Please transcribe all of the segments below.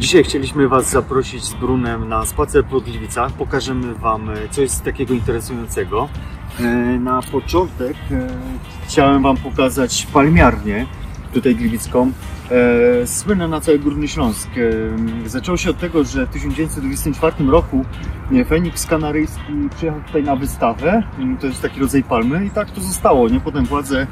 Dzisiaj chcieliśmy Was zaprosić z Brunem na spacer po Gliwicach. Pokażemy Wam coś takiego interesującego. Na początek chciałem Wam pokazać palmiarnię tutaj gliwicką. Słynna na cały Górny Śląsk. Zaczęło się od tego, że w 1924 roku Feniks Kanaryjski przyjechał tutaj na wystawę. To jest taki rodzaj palmy i tak to zostało, nie? Potem władze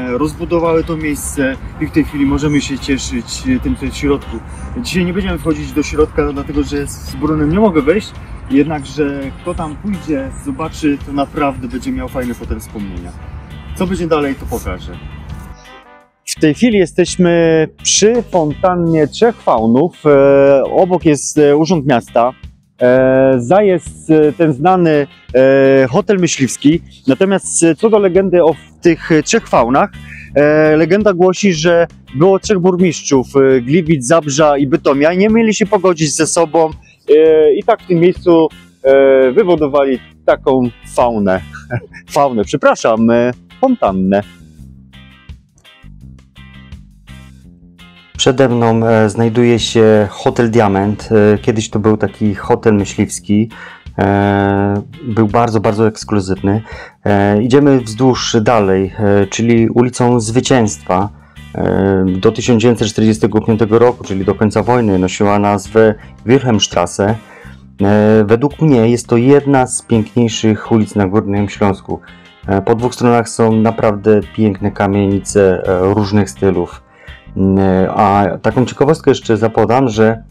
rozbudowały to miejsce i w tej chwili możemy się cieszyć tym, co jest w środku. Dzisiaj nie będziemy wchodzić do środka, dlatego że z Brunem nie mogę wejść, jednakże kto tam pójdzie, zobaczy, to naprawdę będzie miał fajne potem wspomnienia. Co będzie dalej, to pokażę. W tej chwili jesteśmy przy fontannie Trzech Faunów. Obok jest Urząd Miasta. Jest ten znany hotel myśliwski. Natomiast co do legendy o tych trzech faunach, legenda głosi, że było trzech burmistrzów Gliwic, Zabrza i Bytomia i nie mieli się pogodzić ze sobą i tak w tym miejscu wywodowali taką fontannę. Przede mną znajduje się Hotel Diament. Kiedyś to był taki hotel myśliwski. Był bardzo, bardzo ekskluzywny. Idziemy wzdłuż dalej, czyli ulicą Zwycięstwa. Do 1945 roku, czyli do końca wojny, nosiła nazwę Wilhelmstrasse. Według mnie jest to jedna z piękniejszych ulic na Górnym Śląsku. Po dwóch stronach są naprawdę piękne kamienice różnych stylów. A taką ciekawostkę jeszcze zapodam, że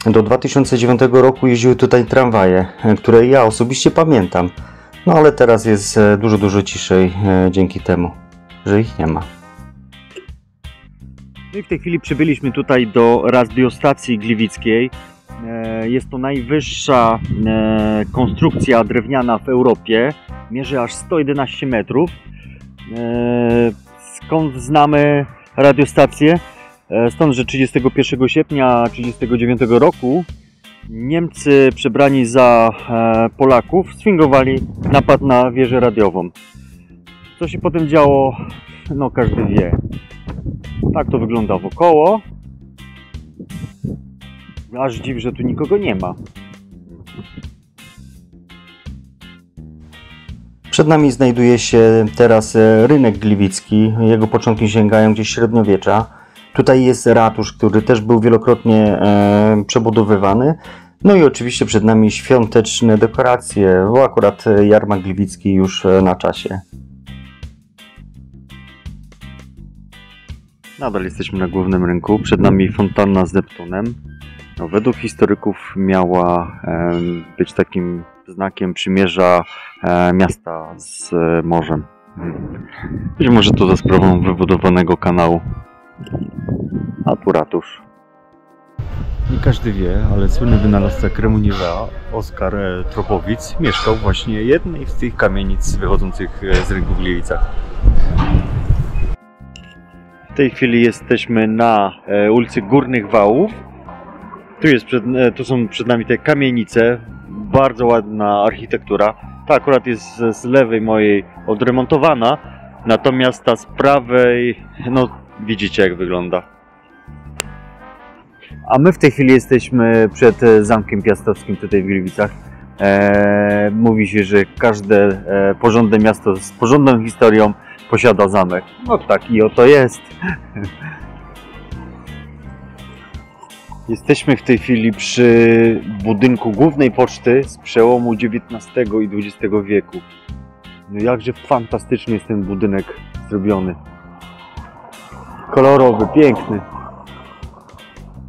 do 2009 roku jeździły tutaj tramwaje, które ja osobiście pamiętam. No ale teraz jest dużo, dużo ciszej dzięki temu, że ich nie ma. No i w tej chwili przybyliśmy tutaj do radiostacji gliwickiej. Jest to najwyższa konstrukcja drewniana w Europie. Mierzy aż 111 metrów. Skąd znamy radiostację? Stąd, że 31 sierpnia 1939 roku Niemcy przebrani za Polaków sfingowali napad na wieżę radiową. Co się potem działo, no każdy wie. Tak to wygląda wokoło. Aż dziw, że tu nikogo nie ma. Przed nami znajduje się teraz rynek gliwicki. Jego początki sięgają gdzieś średniowiecza. Tutaj jest ratusz, który też był wielokrotnie przebudowywany. No i oczywiście przed nami świąteczne dekoracje, bo akurat jarmark gliwicki już na czasie. Nadal jesteśmy na głównym rynku. Przed nami fontanna z Neptunem. No, według historyków miała być takim znakiem przymierza miasta z morzem. Być może to za sprawą wybudowanego kanału. A tu ratusz. Nie każdy wie, ale słynny wynalazca kremu Nivea, Oskar Tropowic, mieszkał właśnie w jednej z tych kamienic wychodzących z rynku w Gliwicach. W tej chwili jesteśmy na ulicy Górnych Wałów. Tu są przed nami te kamienice, bardzo ładna architektura. Ta akurat jest z lewej mojej odremontowana, natomiast ta z prawej, no widzicie jak wygląda. A my w tej chwili jesteśmy przed Zamkiem Piastowskim tutaj w Gliwicach. Mówi się, że każde porządne miasto z porządną historią posiada zamek. No tak i oto jest. Jesteśmy w tej chwili przy budynku głównej poczty z przełomu XIX i XX wieku. No jakże fantastyczny jest ten budynek zrobiony. Kolorowy, piękny.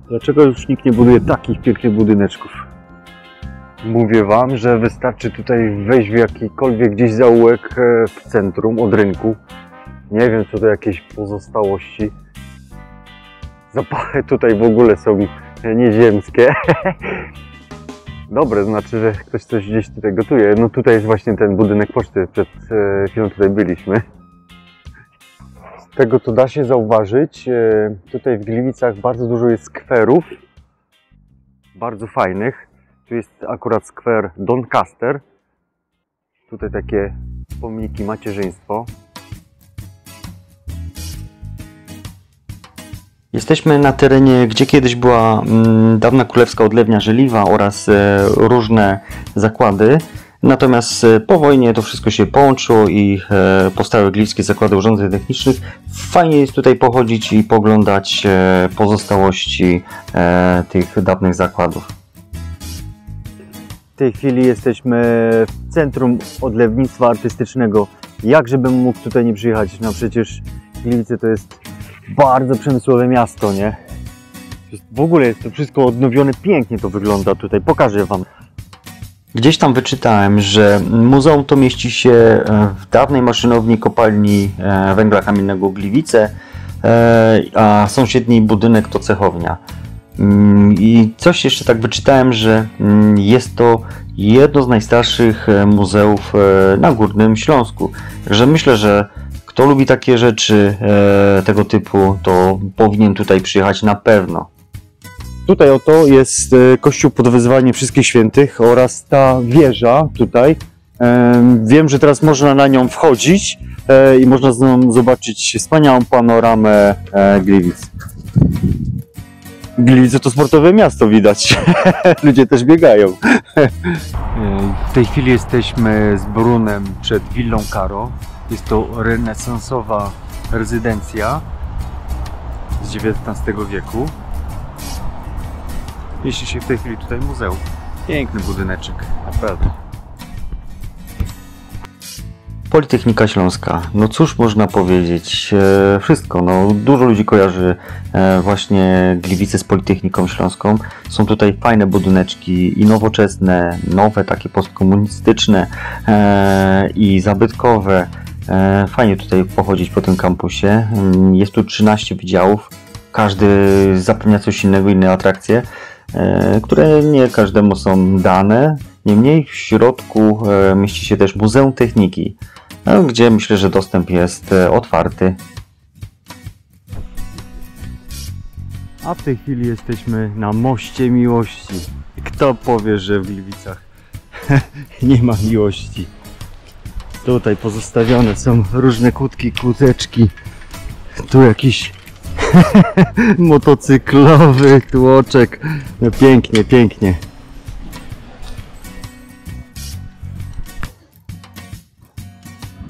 Dlaczego już nikt nie buduje takich pięknych budyneczków? Mówię Wam, że wystarczy tutaj wejść w jakikolwiek gdzieś zaułek w centrum od rynku. Nie wiem, co to jakieś pozostałości. Zapachy tutaj w ogóle są nieziemskie. Dobre, znaczy, że ktoś coś gdzieś tutaj gotuje. No tutaj jest właśnie ten budynek poczty, przed chwilą tutaj byliśmy. Z tego to da się zauważyć, tutaj w Gliwicach bardzo dużo jest skwerów, bardzo fajnych. Tu jest akurat skwer Doncaster. Tutaj takie pomniki macierzyństwo. Jesteśmy na terenie, gdzie kiedyś była dawna królewska odlewnia żeliwa oraz różne zakłady. Natomiast po wojnie to wszystko się połączyło i powstały Gliwickie Zakłady Urządzeń Technicznych. Fajnie jest tutaj pochodzić i poglądać pozostałości tych dawnych zakładów. W tej chwili jesteśmy w centrum odlewnictwa artystycznego. Jak żebym mógł tutaj nie przyjechać? No przecież Gliwice to jest bardzo przemysłowe miasto, nie? W ogóle jest to wszystko odnowione, pięknie to wygląda tutaj. Pokażę Wam. Gdzieś tam wyczytałem, że muzeum to mieści się w dawnej maszynowni kopalni węgla kamiennego Gliwice, a sąsiedni budynek to cechownia. I coś jeszcze tak wyczytałem, że jest to jedno z najstarszych muzeów na Górnym Śląsku. Także myślę, że kto lubi takie rzeczy tego typu, to powinien tutaj przyjechać na pewno. Tutaj oto jest kościół pod wezwaniem Wszystkich Świętych oraz ta wieża tutaj. Wiem, że teraz można na nią wchodzić i można z nią zobaczyć wspaniałą panoramę Gliwic. Gliwice to sportowe miasto, widać. Ludzie też biegają. W tej chwili jesteśmy z Brunem przed Willą Karo. Jest to renesansowa rezydencja z XIX wieku. Mieści się w tej chwili tutaj muzeum. Piękny budyneczek, naprawdę. Politechnika Śląska. No cóż można powiedzieć? Wszystko. No, dużo ludzi kojarzy właśnie Gliwice z Politechniką Śląską. Są tutaj fajne budyneczki i nowoczesne, nowe, takie postkomunistyczne i zabytkowe. Fajnie tutaj pochodzić po tym kampusie. Jest tu 13 wydziałów. Każdy zapewnia coś innego, inne atrakcje, które nie każdemu są dane. Niemniej w środku mieści się też Muzeum Techniki, gdzie myślę, że dostęp jest otwarty. A w tej chwili jesteśmy na Moście Miłości. Kto powie, że w Gliwicach nie ma miłości? Tutaj pozostawione są różne kłódki, kłódeczki. Tu jakiś motocyklowy tłoczek. No pięknie, pięknie.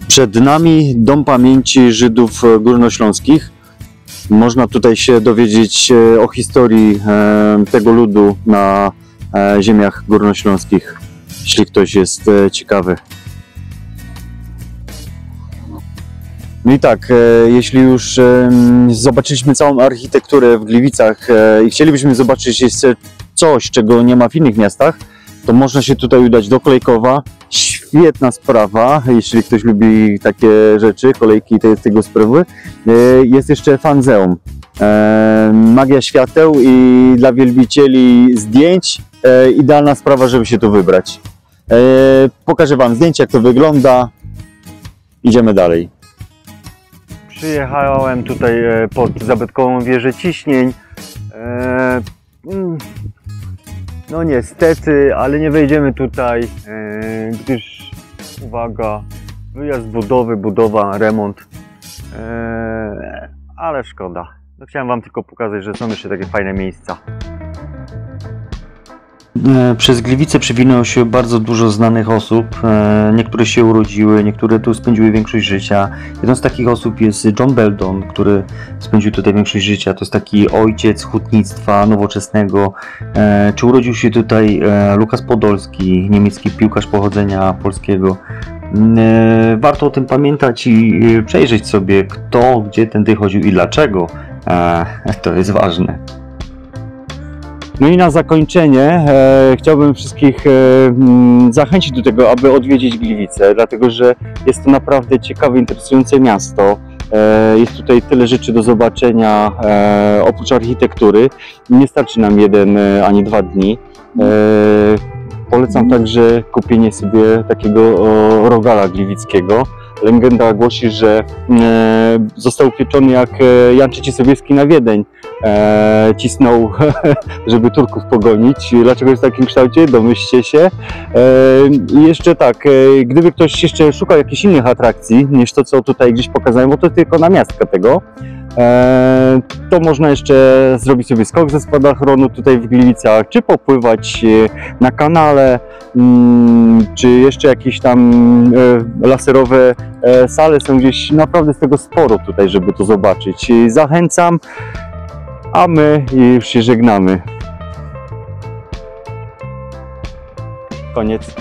Przed nami Dom Pamięci Żydów Górnośląskich. Można tutaj się dowiedzieć o historii tego ludu na ziemiach górnośląskich, jeśli ktoś jest ciekawy. No i tak, jeśli już zobaczyliśmy całą architekturę w Gliwicach i chcielibyśmy zobaczyć jeszcze coś, czego nie ma w innych miastach, to można się tutaj udać do Kolejkowa. Świetna sprawa, jeśli ktoś lubi takie rzeczy, kolejki tego sprawy. Jest jeszcze Fanzeum. Magia świateł i dla wielbicieli zdjęć idealna sprawa, żeby się tu wybrać. Pokażę Wam zdjęcia, jak to wygląda. Idziemy dalej. Przyjechałem tutaj pod zabytkową wieżę ciśnień. No niestety, ale nie wejdziemy tutaj, gdyż uwaga, wyjazd budowy, budowa, remont, ale szkoda. No, chciałem Wam tylko pokazać, że są jeszcze takie fajne miejsca. Przez Gliwice przewinęło się bardzo dużo znanych osób. Niektóre się urodziły, niektóre tu spędziły większość życia. Jedną z takich osób jest John Beldon, który spędził tutaj większość życia. To jest taki ojciec hutnictwa nowoczesnego. Czy urodził się tutaj Lukas Podolski, niemiecki piłkarz pochodzenia polskiego. Warto o tym pamiętać i przejrzeć sobie, kto gdzie tędy chodził i dlaczego. To jest ważne. No i na zakończenie chciałbym wszystkich zachęcić do tego, aby odwiedzić Gliwice, dlatego że jest to naprawdę ciekawe, interesujące miasto. Jest tutaj tyle rzeczy do zobaczenia, oprócz architektury. Nie starczy nam 1 ani 2 dni. Polecam także kupienie sobie takiego rogala gliwickiego. Legenda głosi, że został upieczony jak Jan III Sobieski na Wiedeń. Cisnął, żeby Turków pogonić. Dlaczego jest w takim kształcie? Domyślcie się. I jeszcze tak, gdyby ktoś jeszcze szukał jakichś innych atrakcji niż to, co tutaj gdzieś pokazałem, bo to tylko namiastka tego, To można jeszcze zrobić sobie skok ze spadochronu tutaj w Gliwicach, czy popływać na kanale, czy jeszcze jakieś tam laserowe sale są gdzieś, naprawdę z tego sporo tutaj, żeby to zobaczyć. Zachęcam, a my już się żegnamy. Koniec.